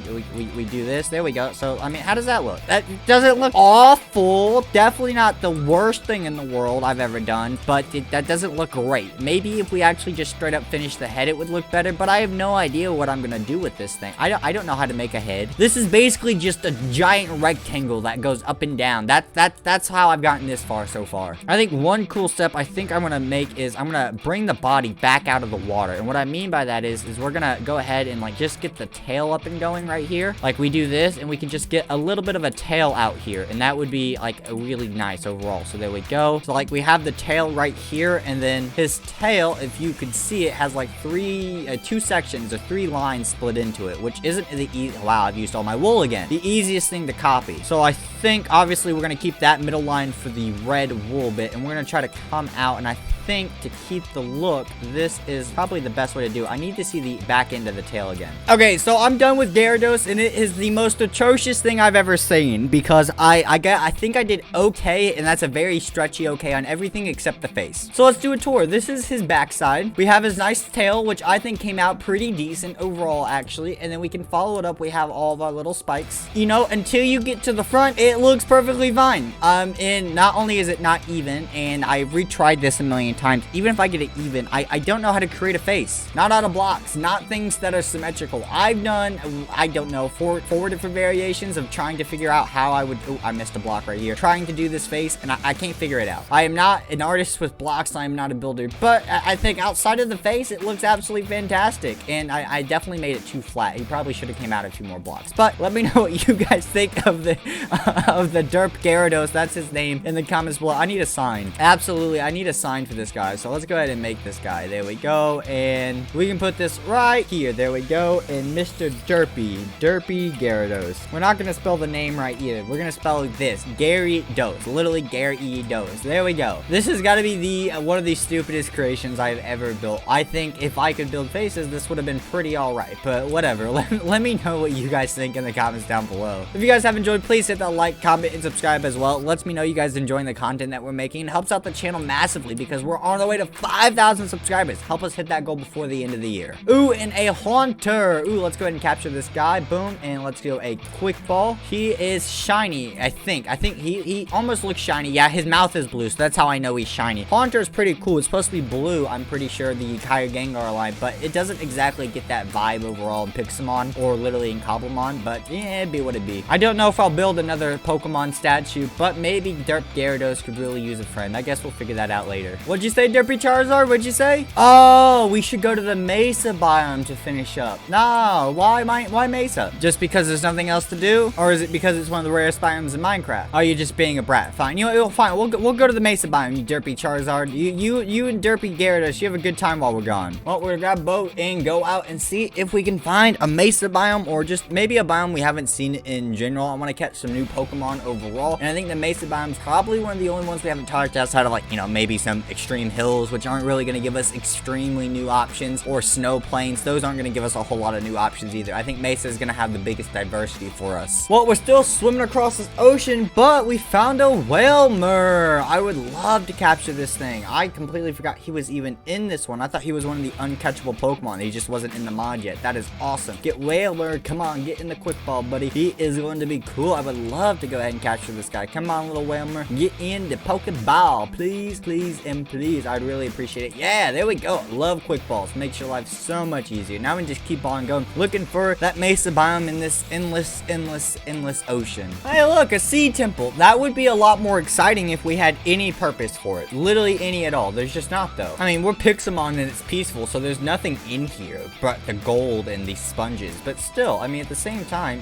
do this. There we go. So I mean, how does that look? That doesn't look awful. Definitely not the worst thing in the world I've ever done, but that doesn't look great. Maybe if we actually just straight up finish the head, it would look better, but I have no idea what I'm gonna do with this thing. I don't know how to make a head. This is basically just a giant rectangle that goes up and down. That's how I've gotten this far so far. I think one cool step I think I'm gonna make is I'm gonna bring the body back out of the water. And what I mean by that is we're gonna go ahead and like just get the tail up and going right here. Like we do this and we can just get a little bit of a tail out here, and that would be like a really nice overall. So there we go. So like we have the tail right here, and then his tail, if you could see it, has like two sections or 3 lines split into it, which isn't the wow, I've used all my wool again. The easiest thing to copy. So I think obviously we're gonna keep that middle line for the red wool bit, and we're gonna try to come out, and I think to keep the look, this is probably the best way to do it. I need to see the back end of the tail again. Okay, so I'm done with Gyarados, and it is the most atrocious thing I've ever seen, because I think I did okay, and that's a very stretchy okay on everything except the face. So let's do a tour. This is his backside. We have his nice tail, which I think came out pretty decent overall, actually, and then we can follow it up. We have all of our little spikes. You know, until you get to the front, it looks perfectly fine. And not only is it not even, and I retried this a million times, even if I get it even, I don't know how to create a face. Not out of blocks, not things that are symmetrical. I've done, I don't know, four different variations of trying to figure out how I would, oh, I missed a block right here, trying to do this face, and I can't figure it out. I am not an artist with blocks, I am not a builder, but I think outside of the face, it looks absolutely fantastic, and I definitely made it too flat. He probably should have came out of 2 more blocks, but let me know what you guys think of the Derp Gyarados, that's his name, in the comments below. I need a sign. Absolutely, I need a sign for this guy, so let's go ahead and make this guy. There we go, and we can put this right here. There we go, and Mr. Derpy Gyarados. We're not gonna spell the name right either. We're gonna spell this, Gary Dose, literally Gary Dose. There we go. This has got to be the one of the stupidest creations I've ever built. I think if I could build faces, this would have been pretty alright, but whatever. Let me know what you guys think in the comments down below. If you guys have enjoyed, please hit that like, comment, and subscribe as well. It lets me know you guys enjoying the content that we're making. It helps out the channel massively because we're on the way to 5,000 subscribers. Help us hit that goal before the end of the year. Ooh, and a Haunter. Ooh, let's go ahead and capture this guy. Boom, and let's go a quick ball. He is shiny, I think. He almost looks shiny. Yeah, his mouth is blue, so that's how I know he's shiny. Haunter is pretty cool. It's supposed to be blue, I'm pretty sure, the Gengar line, but it doesn't exactly get that vibe overall in Pixelmon or literally in Cobblemon, but yeah, it'd be what it'd be. I don't know if I'll build another Pokemon statue, but maybe Derp Gyarados could really use a friend. I guess we'll figure that out later. What'd you say, Derpy Charizard? What'd you say? Oh, we should go to the Mesa biome to finish up. No, why Mesa? Just because there's nothing else to do? Or is it because it's one of the rarest biomes in Minecraft? Oh, you're just being a brat. Fine. You know, fine. We'll go to the Mesa biome, you Derpy Charizard. You and Derpy Gyarados, you have a good time while we're gone. Well, we're gonna grab a boat and go out and see if we can find a Mesa biome, or just maybe a biome we haven't seen in general. I want to catch some new Pokemon overall, and I think the Mesa biome is probably one of the only ones we haven't touched outside of, like, you know, maybe some extreme hills, which aren't really going to give us extremely new options, or snow plains. Those aren't going to give us a whole lot of new options either. I think Mesa is going to have the biggest diversity for us. Well, we're still swimming across this ocean, but we found a Whalmer. I would love to capture this thing. I completely forgot he was even in this one. I thought he was one of the uncatchable Pokemon. He just wasn't in the mod yet. That is awesome. Get Whalmer. Come on, get in the quick ball, buddy. He is going to be cool. I would love to go ahead and capture this guy. Come on, little Whalmer. Get in the Pokeball. Please, please, and please. I'd really appreciate it. Yeah, there we go. Love quick balls. Makes your life so much easier. Now we can just keep on going, looking for that Mesa biome in this endless ocean. Hey, look, a sea temple. That would be a lot more exciting if we had any purpose for it. Literally any at all. There's just not, though. I mean, we're Pixelmon and it's peaceful, so there's nothing in here but the gold and the sponges. But still, I mean, at the same time,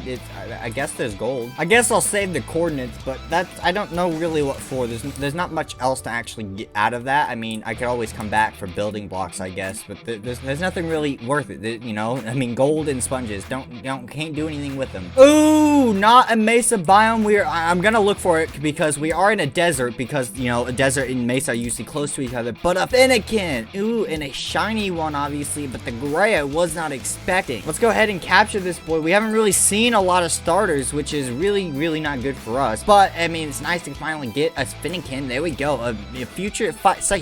I guess there's gold. I guess I'll save the coordinates, but I don't know really what for. There's not much else to actually get out of that. I mean, I could always come back for building blocks, I guess, but there's nothing really worth it, you know? I mean, gold and sponges, can't do anything with them. Ooh, not a Mesa biome. I'm gonna look for it because we are in a desert, because, you know, a desert and Mesa are usually close to each other, but a Fennekin. Ooh, and a shiny one, obviously, but the gray I was not expecting. Let's go ahead and capture this boy. We haven't really seen a lot of starters, which is really not good for us, but I mean, it's nice to finally get a Fennekin. There we go. A future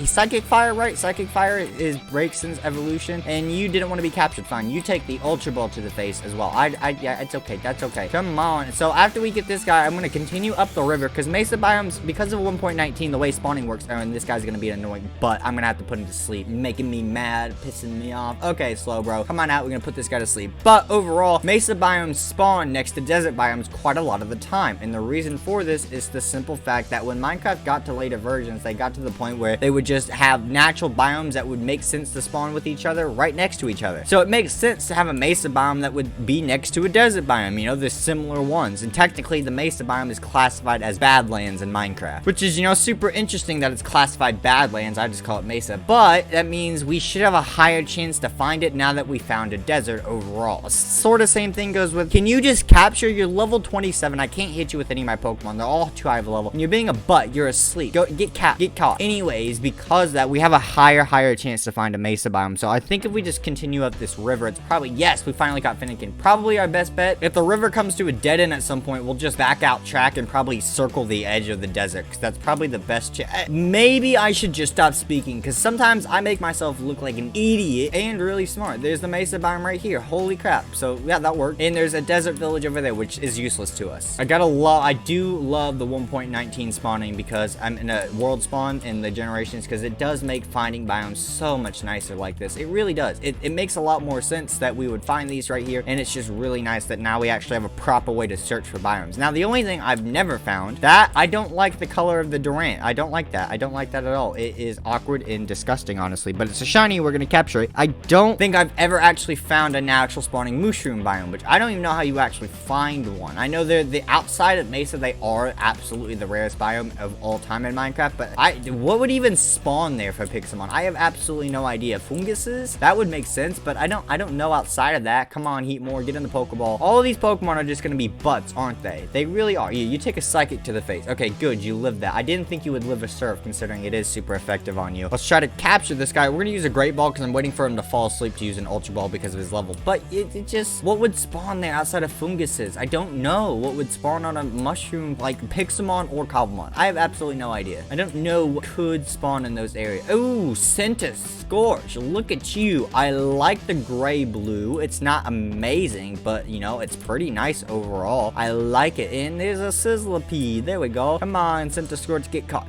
Psychic Fire, right? Psychic Fire is Braixen's evolution, and you didn't want to be captured. Fine, you take the Ultra Ball to the face as well. Yeah, it's okay. That's okay. Come on. So after we get this guy, I'm gonna continue up the river because Mesa biomes, because of 1.19, the way spawning works, and this guy's gonna be an annoying butt. I'm gonna have to put him to sleep, making me mad, pissing me off. Okay, slow bro, come on out. We're gonna put this guy to sleep. But overall, Mesa biomes spawn next to desert biomes quite a lot of the time, and the reason for this is the simple fact that when Minecraft got to later versions, they got to the point where they would just have natural biomes that would make sense to spawn with each other right next to each other. So it makes sense to have a Mesa biome that would be next to a desert biome, you know, the similar ones. And technically the Mesa biome is classified as Badlands in Minecraft, which is, you know, super interesting that it's classified Badlands. I just call it Mesa, but that means we should have a higher chance to find it now that we found a desert overall. Sort of same thing goes with, can you just capture your level 27? I can't hit you with any of my Pokemon. They're all too high of a level. And you're being a butt. You're asleep. Go get caught. Anyways, because that we have a higher chance to find a Mesa biome. So I think if we just continue up this river, it's probably, yes, we finally got Finnegan. Probably our best bet. If the river comes to a dead end at some point, we'll just back out track and probably circle the edge of the desert, because that's probably the best maybe I should just stop speaking, because sometimes I make myself look like an idiot and really smart. There's the Mesa biome right here. Holy crap. So yeah, that worked. And there's a desert village over there, which is useless to us. I do love the 1.19 spawning because I'm in a world spawn in the generations, because it does make finding biomes so much nicer like this. It really does. It makes a lot more sense that we would find these right here, and it's just really nice that now we actually have a proper way to search for biomes. Now, the only thing I've never found, that I don't like the color of the Durant. I don't like that. I don't like that at all. It is awkward and disgusting, honestly, but it's a shiny. We're gonna capture it. I don't think I've ever actually found a natural spawning mushroom biome, which I don't even know how you actually find one. I know they're the outside of Mesa, they are absolutely the rarest biome of all time in Minecraft, but what would even spawn there for Pixelmon? I have absolutely no idea. Funguses? That would make sense, but I don't know outside of that. Come on, Heatmore, get in the Pokeball. All of these Pokemon are just gonna be butts, aren't they? They really are. You take a Psychic to the face. Okay, good, you lived that. I didn't think you would live a Surf, considering it is super effective on you. Let's try to capture this guy. We're gonna use a Great Ball because I'm waiting for him to fall asleep to use an Ultra Ball because of his level, but it just, what would spawn there outside of Funguses? I don't know what would spawn on a mushroom like Pixelmon or Cobblemon. I have absolutely no idea. I don't know what could spawn in those areas. Oh, Centus Scorch, look at you. I like the gray blue. It's not amazing, but you know, it's pretty nice overall. I like it. And there's a Sizzlipede. There we go. Come on, Centus Scorch, get caught.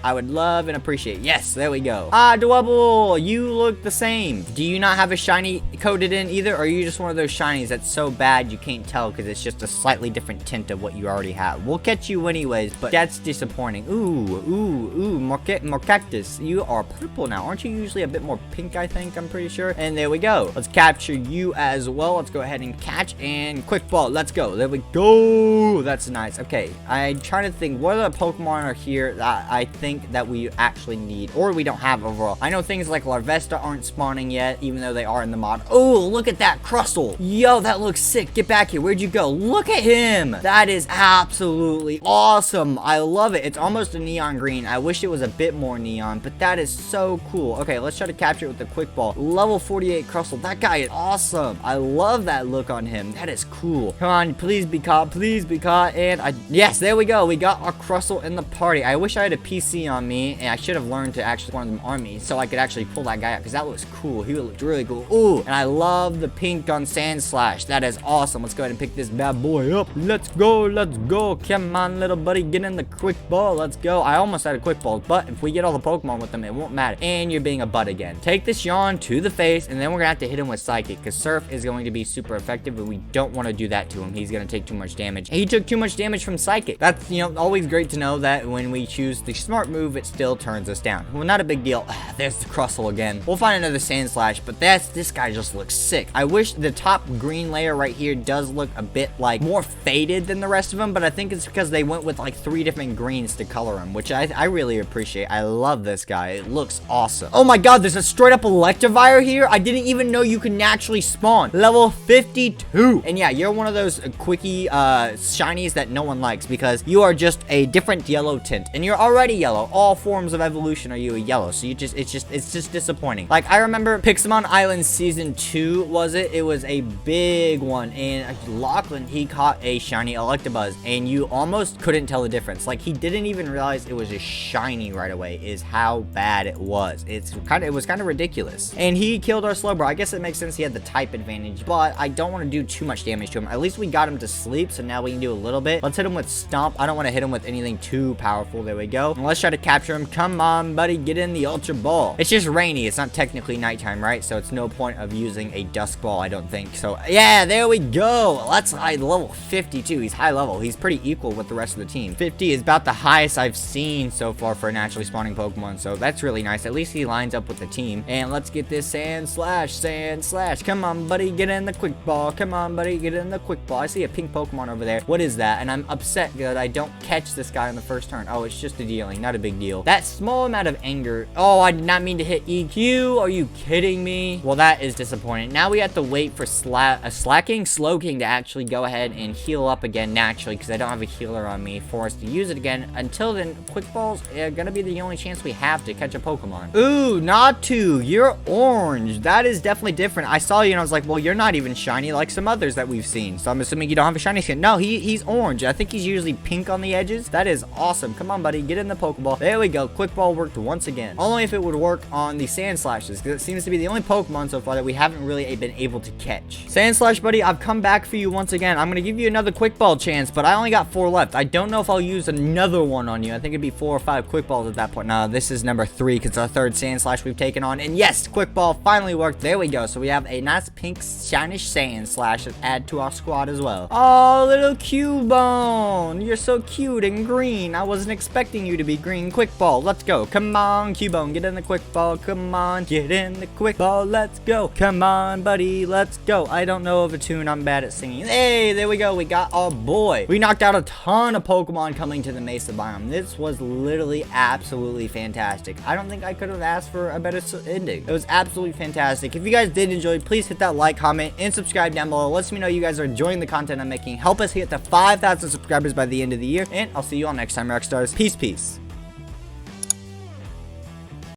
I would love and appreciate. Yes, there we go. Ah, Double, you look the same. Do you not have a shiny coated in either, or are you just one of those shinies that's so bad you can't tell because it's just a slightly different tint of what you already have? We'll catch you anyways, but that's disappointing. Ooh, Morcactus, you are purple now. Aren't you usually a bit more pink, I think? I'm pretty sure. And there we go. Let's capture you as well. Let's go ahead and catch and quick ball. Let's go. There we go. That's nice. Okay, I'm trying to think what other Pokemon are here that I think that we actually need, or we don't have overall. I know things like Larvesta aren't spawning yet, even though they are in the mod. Oh, look at that Crustle. Yo, that looks sick. Get back here. Where'd you go? Look at him. That is absolutely awesome. I love it. It's almost a neon green. I wish it was a bit more neon, but that is so cool. Okay, let's try to capture it with the quick ball. Level 48 Crustle. That guy is awesome. I love that look on him. That is cool. Come on, please be caught. Please be caught. And yes, there we go. We got our Crustle in the party. I wish I had a PC on me, and I should have learned to actually one of them on me so I could actually pull that guy out, because that looks cool. He looked really cool. Ooh, and I love the pink on Sand Slash. That is awesome. Let's go ahead and pick this bad boy up. Let's go. Come on, little buddy. Get in the quick ball. Let's go. I almost had a quick ball, but if we get all the Pokemon with them, it won't matter. And you're being a butt again. Take this yawn to the face, and then we're gonna have to hit him with Psychic, because Surf is going to be super effective, but we don't want to do that to him. He's gonna take too much damage. He took too much damage from Psychic. That's, you know, always great to know that when we choose the smart move, it still turns us down. Well, not a big deal. There's the Crustle again. We'll find another Sand Slash, but this guy just looks sick. I wish the top green layer right here does look a bit like more faded than the rest of them, but I think it's because they went with like 3 different greens to color him, which I really appreciate. I love this guy. It looks awesome. Oh my god, there's a straight up Electivire here. I didn't even know you could naturally spawn. Level 52. And yeah, you're one of those quickie shinies that no one likes, because you are just a different yellow tint, and you're already yellow. All forms of evolution are you a yellow, so it's just disappointing. Like, I remember Pixelmon Island Season 2, was it? It was a big one, and Lachlan, he caught a shiny Electabuzz, and you almost couldn't tell the difference. Like, he didn't even realize it was a shiny right right away is how bad it was. It was kind of ridiculous. And he killed our Slowbro. I guess it makes sense he had the type advantage, but I don't want to do too much damage to him. At least we got him to sleep, so now we can do a little bit. Let's hit him with Stomp. I don't want to hit him with anything too powerful. There we go. And let's try to capture him. Come on, buddy. Get in the Ultra Ball. It's just rainy. It's not technically nighttime, right? So it's no point of using a Dusk Ball, I don't think. So, yeah, there we go. That's high level 52. He's high level. He's pretty equal with the rest of the team. 50 is about the highest I've seen so far for a naturally spawning Pokemon, so that's really nice. At least he lines up with the team. And let's get this Sand Slash. Sand Slash. Come on, buddy. Get in the Quick Ball. Come on, buddy. Get in the Quick Ball. I see a pink Pokemon over there. What is that? And I'm upset that I don't catch this guy on the first turn. Oh, it's just a dealing. Not a big deal. That small amount of anger. Oh, I did not mean to hit EQ. Are you kidding me? Well, that is disappointing. Now we have to wait for Slowking to actually go ahead and heal up again naturally, because I don't have a healer on me for us to use it again. Until then, Quick Balls are gonna be the only chance we have to catch a Pokemon. Ooh, Natu, you're orange. That is definitely different. I saw you and I was like, well, you're not even shiny like some others that we've seen. So I'm assuming you don't have a shiny skin. No, he's orange. I think he's usually pink on the edges. That is awesome. Come on, buddy. Get in the Pokeball. There we go. Quick Ball worked once again. Only if it would work on the Sand Slashes, because it seems to be the only Pokemon so far that we haven't really been able to catch. Sand Slash, buddy, I've come back for you once again. I'm going to give you another Quick Ball chance, but I only got 4 left. I don't know if I'll use another one on you. I think it'd be 4 or 5 Quick Balls at that point. No, this is number 3 because it's our 3rd Sand Slash we've taken on. And yes, Quick Ball finally worked. There we go. So we have a nice pink shinish Sand Slash to add to our squad as well. Oh, little Cubone. You're so cute and green. I wasn't expecting you to be green. Quick Ball. Let's go. Come on, Cubone. Get in the Quick Ball. Come on. Get in the Quick Ball. Let's go. Come on, buddy. Let's go. I don't know of a tune. I'm bad at singing. Hey, there we go. We got our boy. We knocked out a ton of Pokemon coming to the Mesa biome. This was literally absolutely fantastic. I don't think I could have asked for a better ending. It was absolutely fantastic. If you guys did enjoy, please hit that like, comment, and subscribe down below. Let me know you guys are enjoying the content I'm making. Help us hit the 5,000 subscribers by the end of the year. And I'll see you all next time, Rockstars. Peace, peace.